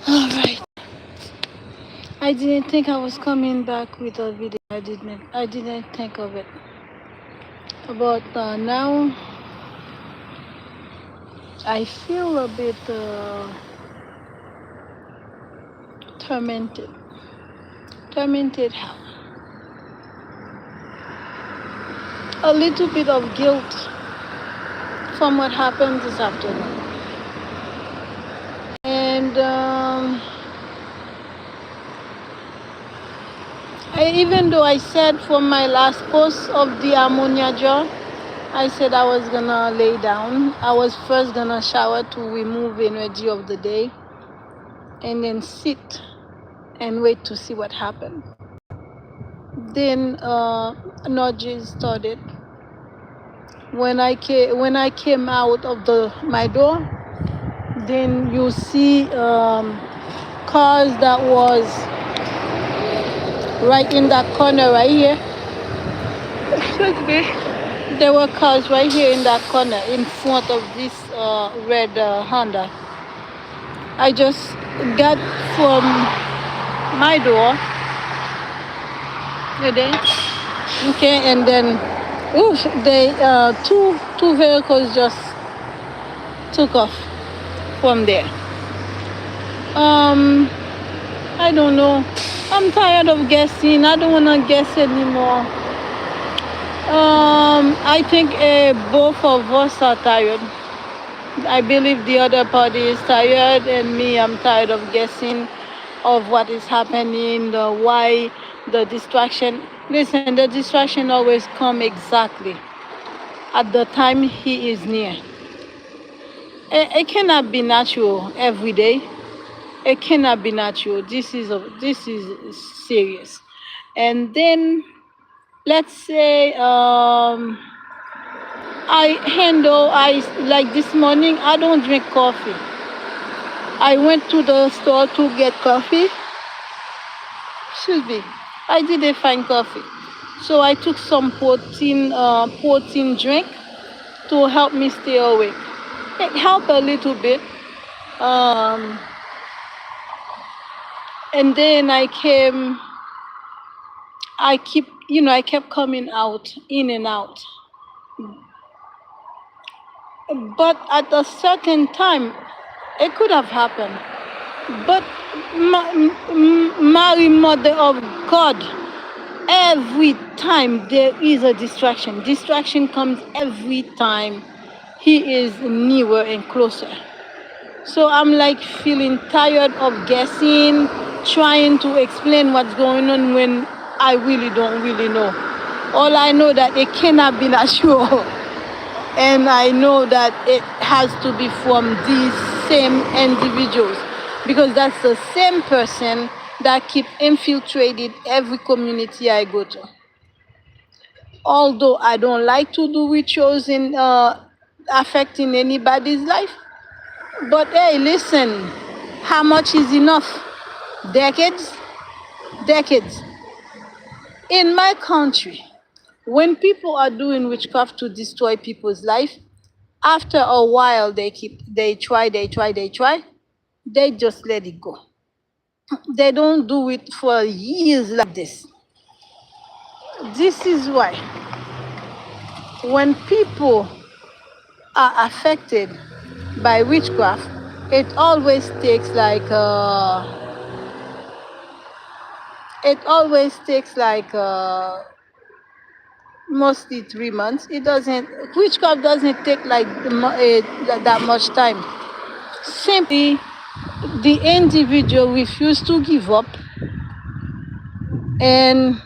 All right. I didn't think I was coming back with a video. I didn't think of it. But now I feel a bit tormented. Tormented how? A little bit of guilt from what happened this afternoon. And even though I said from my last post of the ammonia jar, I said I was gonna lay down. I was first gonna shower to remove energy of the day and then sit and wait to see what happened. Then nudges started. When I came out of my door, then you see cars that was right in that corner right here. Excuse me. There were cars right here in that corner in front of this red Honda. I just got from my door. Okay, and then they two vehicles just took off from there. I don't know. I'm tired of guessing. I don't wanna guess anymore. I think both of us are tired. I believe the other party is tired, and me, I'm tired of guessing of what is happening, the why, the distraction. Listen, the distraction always come exactly at the time he is near. It cannot be natural every day. It cannot be natural. This is serious. And then let's say I like this morning I don't drink coffee. I went to the store to get coffee. Excuse me. I didn't find coffee, so I took some protein drink to help me stay awake. It helped a little bit. Um, and then I kept coming out, in and out. But at a certain time, it could have happened. But Mary, Mother of God, every time there is a distraction. Distraction comes every time he is nearer and closer. So I'm like feeling tired of guessing, trying to explain what's going on when I really don't really know. All I know that it cannot be natural. And I know that it has to be from these same individuals, because that's the same person that keep infiltrated every community I go to. Although I don't like to do rituals in affecting anybody's life, but hey, listen, how much is enough? Decades? Decades. In my country, when people are doing witchcraft to destroy people's life, after a while they just let it go. They don't do it for years like this. This is why when people are affected by witchcraft, it always takes like it always takes like mostly 3 months. It doesn't Witchcraft doesn't take like that much time. Simply, the individual refuse to give up, and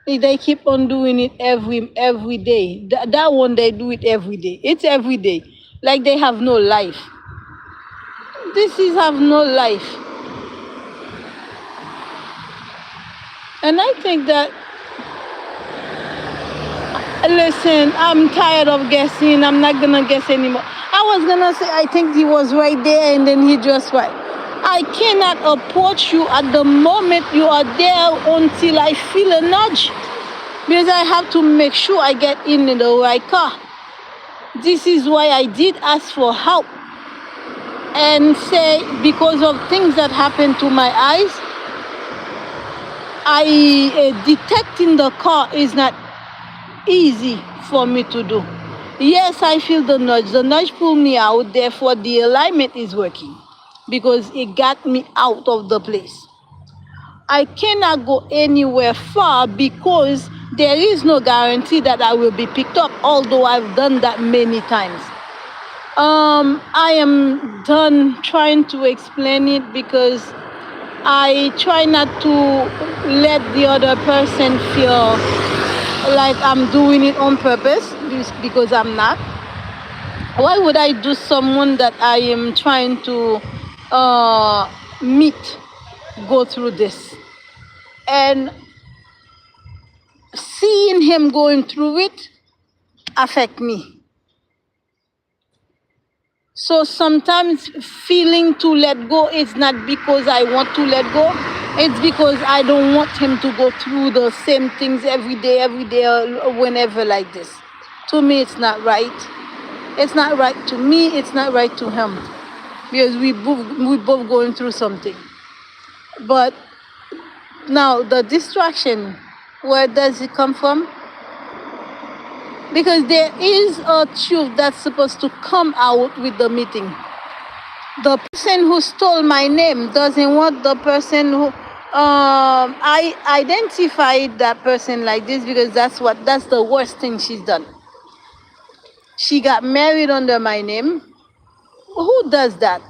they keep on doing it every day. That one, they do it every day. It's every day, like they have no life. This is have no life. And I think that, listen, I'm tired of guessing. I'm not gonna guess anymore. I was gonna say I think he was right there, and then he just right. I cannot approach you at the moment you are there until I feel a nudge, because I have to make sure I get in the right car. This is why I did ask for help. and say because of things that happen to my eyes, I detecting the car is not easy for me to do. Yes, I feel the nudge. The nudge pulled me out, therefore the alignment is working because it got me out of the place. I cannot go anywhere far because there is no guarantee that I will be picked up, although I've done that many times. I am done trying to explain it because I try not to let the other person feel like I'm doing it on purpose because I'm not. Why would I do someone that I am trying to meet go through this? And seeing him going through it affect me. So sometimes feeling to let go is not because I want to let go. It's because I don't want him to go through the same things every day, whenever like this. To me, it's not right. It's not right to me. It's not right to him, because we both going through something. But now the distraction, where does it come from? Because there is a truth that's supposed to come out with the meeting. The person who stole my name doesn't want the person who I identified that person like this because that's the worst thing she's done. She got married under my name. Who does that?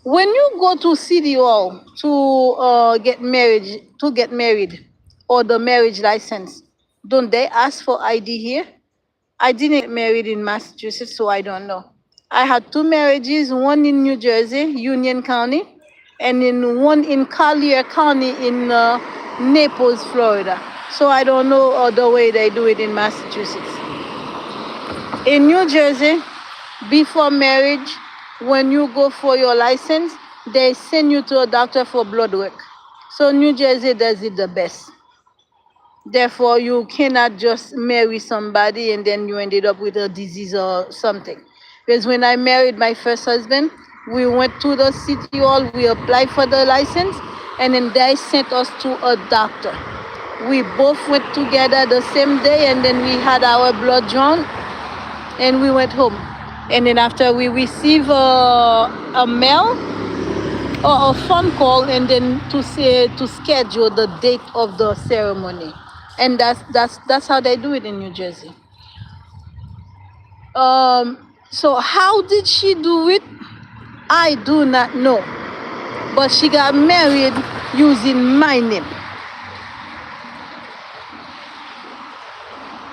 When you go to city hall to get married or the marriage license, don't they ask for ID here? I didn't get married in Massachusetts, so I don't know. I had two marriages, one in New Jersey, Union County, and in one in Collier County in Naples, Florida. So I don't know the way they do it in Massachusetts. In New Jersey, before marriage, when you go for your license, they send you to a doctor for blood work. So New Jersey does it the best. Therefore, you cannot just marry somebody and then you ended up with a disease or something. Because when I married my first husband, we went to the city hall, we applied for the license, and then they sent us to a doctor. We both went together the same day, and then we had our blood drawn, and we went home. And then after we receive a mail or a phone call, and then to schedule the date of the ceremony, and that's how they do it in New Jersey. So how did she do it? I do not know, but she got married using my name.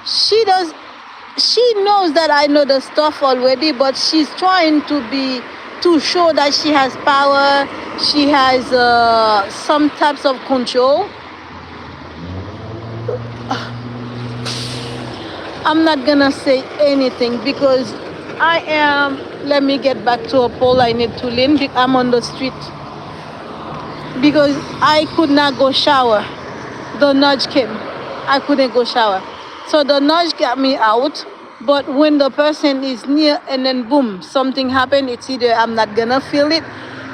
She does. She knows that I know the stuff already, but she's trying to show that she has power. She has some types of control. I'm not gonna say anything because I am. Let me get back to a pole. I need to lean. I'm on the street because I could not go shower. The nudge came. I couldn't go shower. So the nudge got me out. But when the person is near and then boom, something happened, it's either I'm not gonna feel it.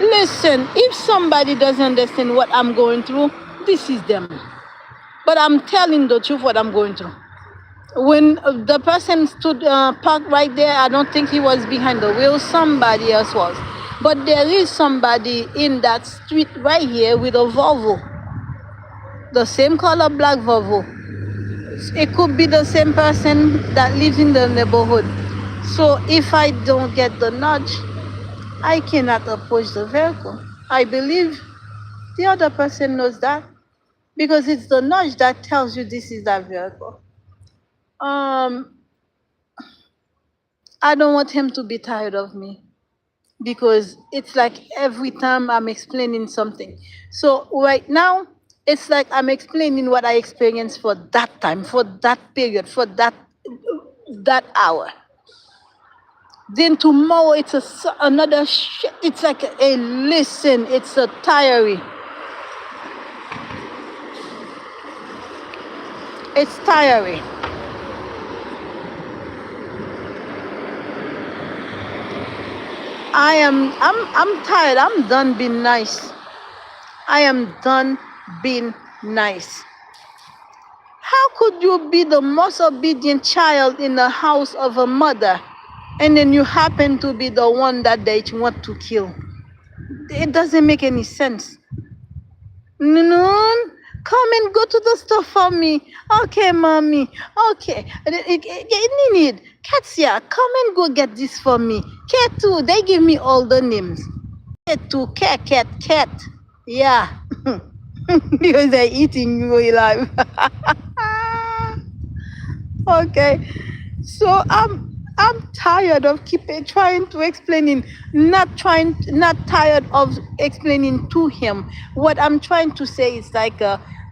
Listen, if somebody doesn't understand what I'm going through, this is them. But I'm telling the truth what I'm going through. When the person stood parked right there, I don't think he was behind the wheel. Somebody else was. But there is somebody in that street right here with a Volvo, the same color black Volvo. It could be the same person that lives in the neighborhood. So if I don't get the nudge, I cannot approach the vehicle. I believe the other person knows that because it's the nudge that tells you this is that vehicle. Um, I don't want him to be tired of me because it's like every time I'm explaining something. So right now, it's like I'm explaining what I experienced for that time, for that period, for that hour. Then tomorrow it's another shit. It's like a listen. It's a tiring. It's tiring. I'm tired. I'm done being nice. I am done being nice. How could you be the most obedient child in the house of a mother and then you happen to be the one that they want to kill? It doesn't make any sense. Noon, come and go to the store for me. Okay, mommy. Okay. Need Katsia, come and go get this for me. Cat too. They give me all the names. Cat too. Cat. Yeah. Because they're eating you alive. Okay. So I'm tired of keeping trying to explaining, not tired of explaining to him. What I'm trying to say is like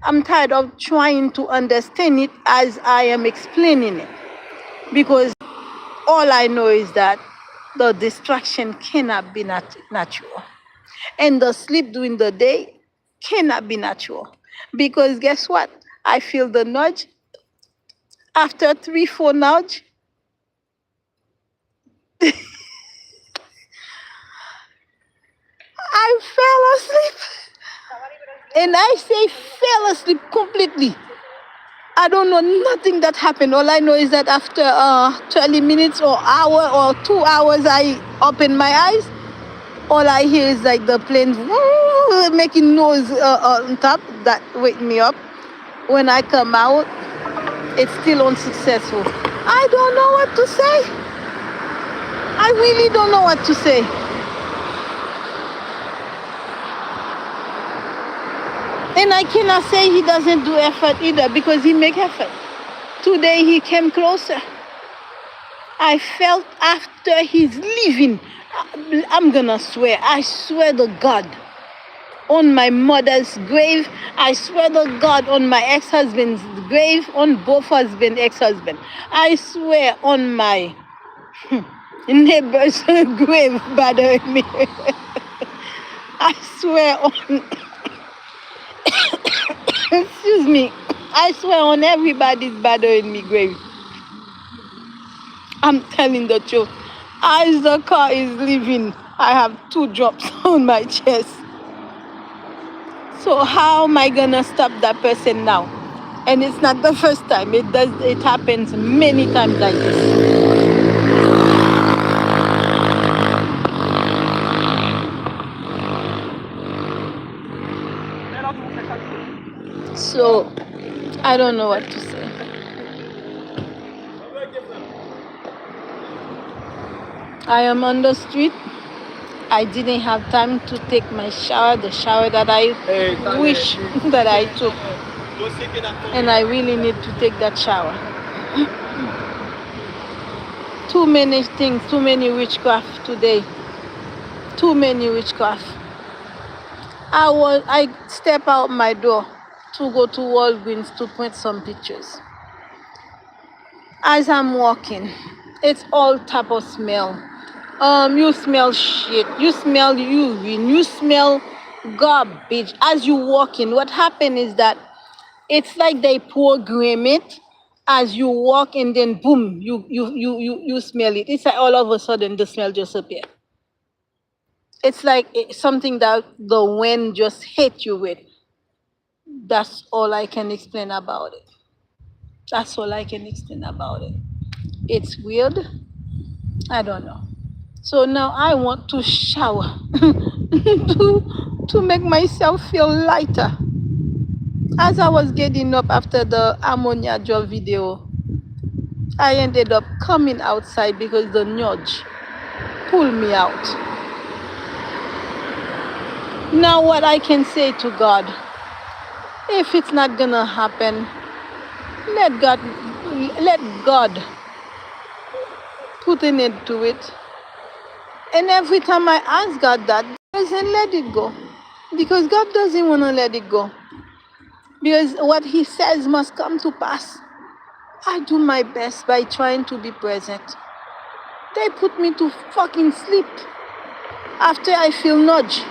I'm tired of trying to understand it as I am explaining it. Because all I know is that the distraction cannot be natural. And the sleep during the day cannot be natural. Because guess what? I feel the nudge. After 3, 4 nudge, I fell asleep. And I say fell asleep completely. I don't know nothing that happened. All I know is that after 20 minutes or hour or 2 hours, I open my eyes. All I hear is like the plane making noise on top that wake me up. When I come out, it's still unsuccessful. I don't know what to say. I really don't know what to say. And I cannot say he doesn't do effort either because he make effort. Today he came closer. I felt after he's leaving, I'm gonna swear, I swear to God, on my mother's grave, I swear to God, on my ex-husband's grave, on both husband, ex-husband, I swear on my neighbor's grave bothering me. I swear on, excuse me, I swear on everybody's bothering me grave. I'm telling the truth. As the car is leaving, I have 2 drops on my chest. So how am I gonna stop that person now? And it's not the first time. It happens many times like this. So I don't know what to say. I am on the street. I didn't have time to take my shower, the shower that I wish that I took. And I really need to take that shower. Too many things, too many witchcraft today. Too many witchcraft. I step out my door to go to Walgreens to print some pictures. As I'm walking, it's all type of smell. You smell shit, you smell urine, you smell garbage. As you walk in, what happened is that it's like they program it as you walk and then boom, you smell it. It's like all of a sudden the smell just appeared. It's like something that the wind just hit you with. That's all I can explain about it. That's all I can explain about it. It's weird. I don't know. So now I want to shower to make myself feel lighter. As I was getting up after the ammonia gel video, I ended up coming outside because the nudge pulled me out. Now what I can say to God, if it's not gonna happen, let God put an end to it. And every time I ask God that, God doesn't let it go. Because God doesn't want to let it go. Because what he says must come to pass. I do my best by trying to be present. They put me to fucking sleep after I feel nudge.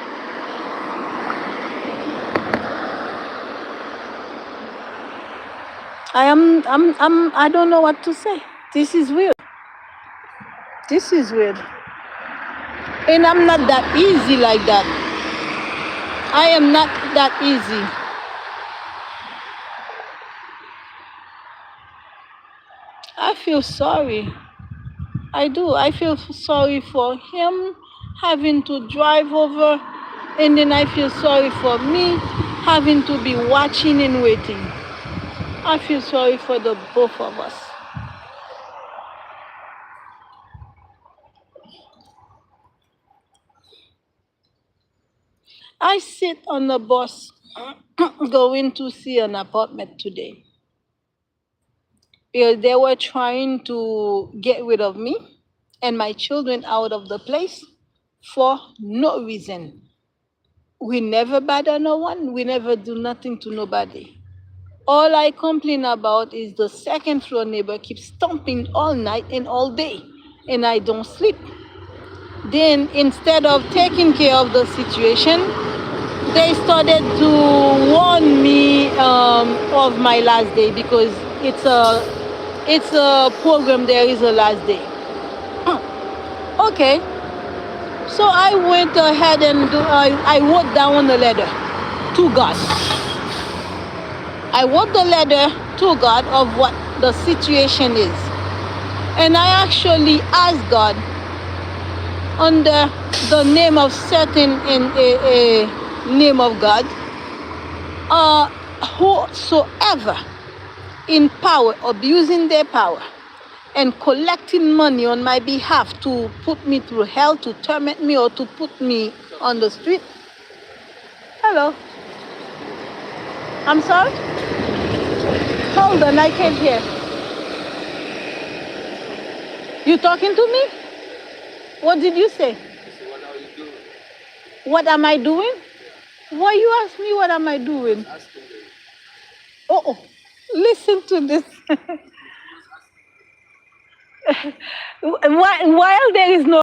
I don't know what to say. This is weird. This is weird. And I'm not that easy like that. I am not that easy. I feel sorry. I do. I feel sorry for him having to drive over, and then I feel sorry for me having to be watching and waiting. I feel sorry for the both of us. I sit on the bus going to see an apartment today. Because they were trying to get rid of me and my children out of the place for no reason. We never bother no one, we never do nothing to nobody. All I complain about is the second floor neighbor keeps stomping all night and all day, and I don't sleep. Then, instead of taking care of the situation, they started to warn me of my last day because it's a program. There is a last day. Okay, so I went ahead and I wrote down a letter to God. I wrote the letter to God of what the situation is, and I actually asked God under the name of certain in a name of God, whosoever in power, abusing their power, and collecting money on my behalf to put me through hell, to torment me, or to put me on the street. Hello. I'm sorry? Hold on, I can't hear. You talking to me? What did you say? What are you doing? What am I doing? Why you ask me what am I doing? Oh, listen to this. While there is no